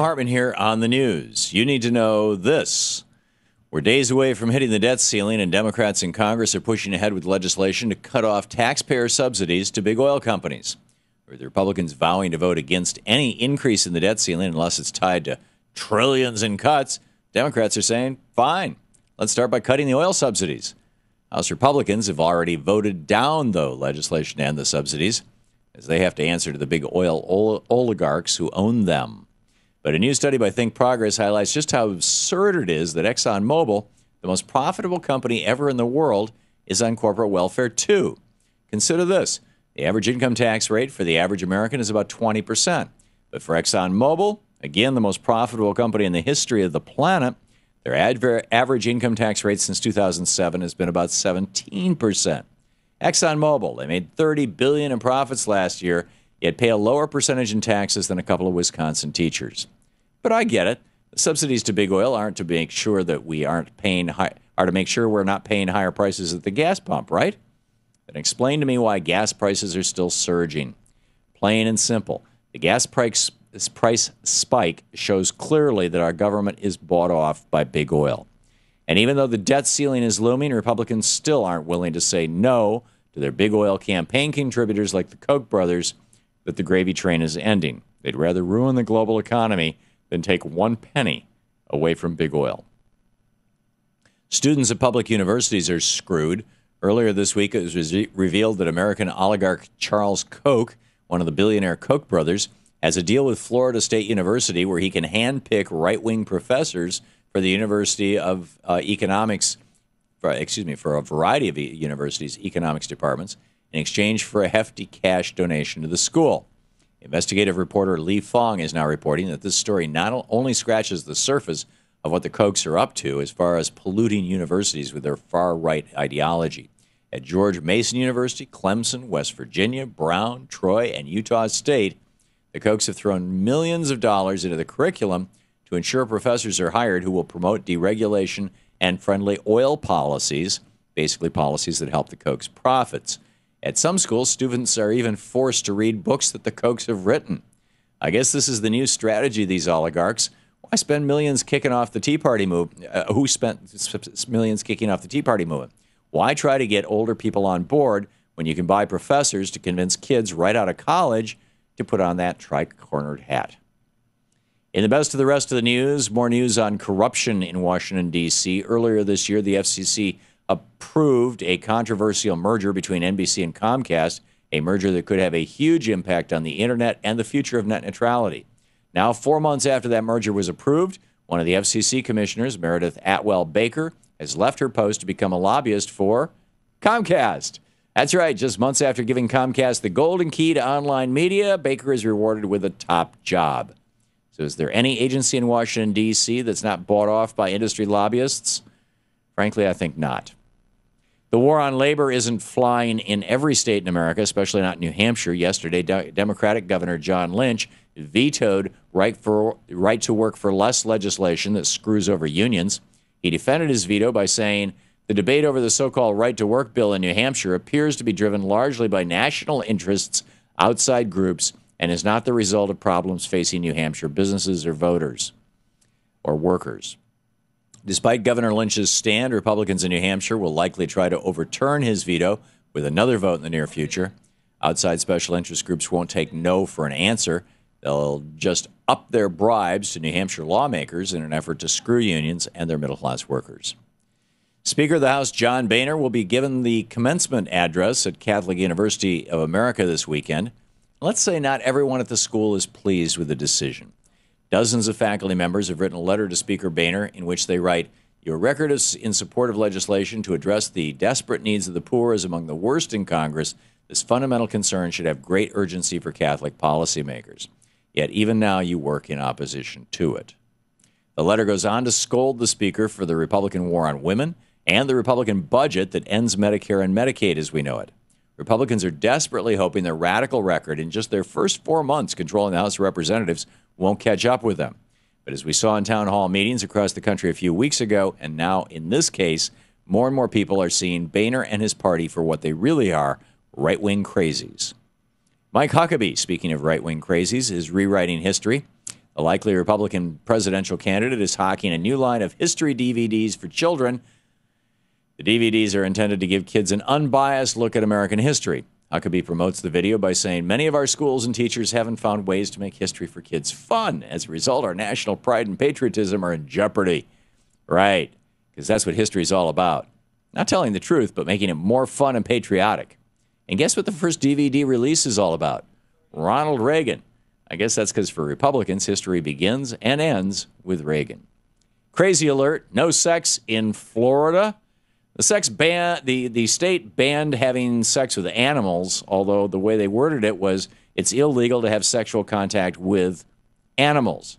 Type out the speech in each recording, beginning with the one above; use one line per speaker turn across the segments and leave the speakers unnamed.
Hartmann here on the news. You need to know this. We're days away from hitting the debt ceiling, and Democrats in Congress are pushing ahead with legislation to cut off taxpayer subsidies to big oil companies. With the Republicans vowing to vote against any increase in the debt ceiling unless it's tied to trillions in cuts, Democrats are saying, fine, let's start by cutting the oil subsidies. House Republicans have already voted down, though, legislation to end the subsidies, as they have to answer to the big oil oligarchs who own them. But a new study by Think Progress highlights just how absurd it is that ExxonMobil, the most profitable company ever in the world, is on corporate welfare, too. Consider this. The average income tax rate for the average American is about 20%. But for ExxonMobil, again, the most profitable company in the history of the planet, their average income tax rate since 2007 has been about 17%. ExxonMobil, they made $30 billion in profits last year, yet pay a lower percentage in taxes than a couple of Wisconsin teachers. But I get it. The subsidies to big oil aren't to make sure that we are to make sure we're not paying higher prices at the gas pump, right? Then explain to me why gas prices are still surging. Plain and simple. The gas price spike shows clearly that our government is bought off by big oil. And even though the debt ceiling is looming, Republicans still aren't willing to say no to their big oil campaign contributors like the Koch brothers that the gravy train is ending. They'd rather ruin the global economy than take one penny away from big oil. Students at public universities are screwed. Earlier this week, it was revealed that American oligarch Charles Koch, one of the billionaire Koch brothers, has a deal with Florida State University where he can handpick right-wing professors for the University of Economics, for a variety of universities' economics departments, in exchange for a hefty cash donation to the school. Investigative reporter Lee Fong is now reporting that this story not only scratches the surface of what the Kochs are up to as far as polluting universities with their far-right ideology. At George Mason University, Clemson, West Virginia, Brown, Troy, and Utah State, the Kochs have thrown millions of dollars into the curriculum to ensure professors are hired who will promote deregulation and friendly oil policies, basically policies that help the Kochs' profits. At some schools, students are even forced to read books that the Kochs have written. I guess this is the new strategy of these oligarchs. Why spend millions kicking off the Tea Party movement? Who spent millions kicking off the Tea Party movement? Why try to get older people on board when you can buy professors to convince kids right out of college to put on that tri-cornered hat? In the best of the rest of the news, more news on corruption in Washington, D.C. Earlier this year, the FCC approved a controversial merger between NBC and Comcast, a merger that could have a huge impact on the internet and the future of net neutrality. Now, 4 months after that merger was approved, one of the FCC commissioners, Meredith Atwell Baker, has left her post to become a lobbyist for Comcast. That's right, just months after giving Comcast the golden key to online media, Baker is rewarded with a top job. So is there any agency in Washington, D.C. that's not bought off by industry lobbyists? Frankly, I think not. The war on labor isn't flying in every state in America, especially not New Hampshire. Yesterday, Democratic Governor John Lynch vetoed right to work for less legislation that screws over unions. He defended his veto by saying the debate over the so-called right to work bill in New Hampshire appears to be driven largely by national interests outside groups and is not the result of problems facing New Hampshire businesses or voters or workers. Despite Governor Lynch's stand, Republicans in New Hampshire will likely try to overturn his veto with another vote in the near future. Outside special interest groups won't take no for an answer. They'll just up their bribes to New Hampshire lawmakers in an effort to screw unions and their middle-class workers. Speaker of the House John Boehner will be given the commencement address at Catholic University of America this weekend. Let's say not everyone at the school is pleased with the decision. Dozens of faculty members have written a letter to Speaker Boehner in which they write, "Your record is in support of legislation to address the desperate needs of the poor is among the worst in Congress. This fundamental concern should have great urgency for Catholic policymakers. Yet even now you work in opposition to it." The letter goes on to scold the Speaker for the Republican war on women and the Republican budget that ends Medicare and Medicaid as we know it. Republicans are desperately hoping their radical record in just their first 4 months controlling the House of Representatives won't catch up with them. But as we saw in town hall meetings across the country a few weeks ago, and now in this case, more and more people are seeing Boehner and his party for what they really are, right-wing crazies. Mike Huckabee, speaking of right-wing crazies, is rewriting history. The likely Republican presidential candidate is hawking a new line of history DVDs for children. The DVDs are intended to give kids an unbiased look at American history. Huckabee promotes the video by saying, many of our schools and teachers haven't found ways to make history for kids fun. As a result, our national pride and patriotism are in jeopardy. Right, because that's what history is all about. Not telling the truth, but making it more fun and patriotic. And guess what the first DVD release is all about? Ronald Reagan. I guess that's because for Republicans, history begins and ends with Reagan. Crazy alert, no sex in Florida. The state banned having sex with animals, although the way they worded it was it's illegal to have sexual contact with animals.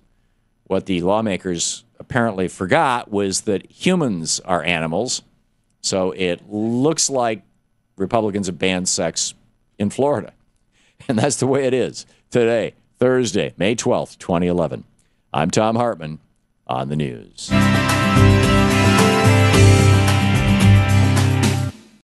What the lawmakers apparently forgot was that humans are animals, so it looks like Republicans have banned sex in Florida. And that's the way it is today, Thursday, May 12th, 2011. I'm Thom Hartmann on the news.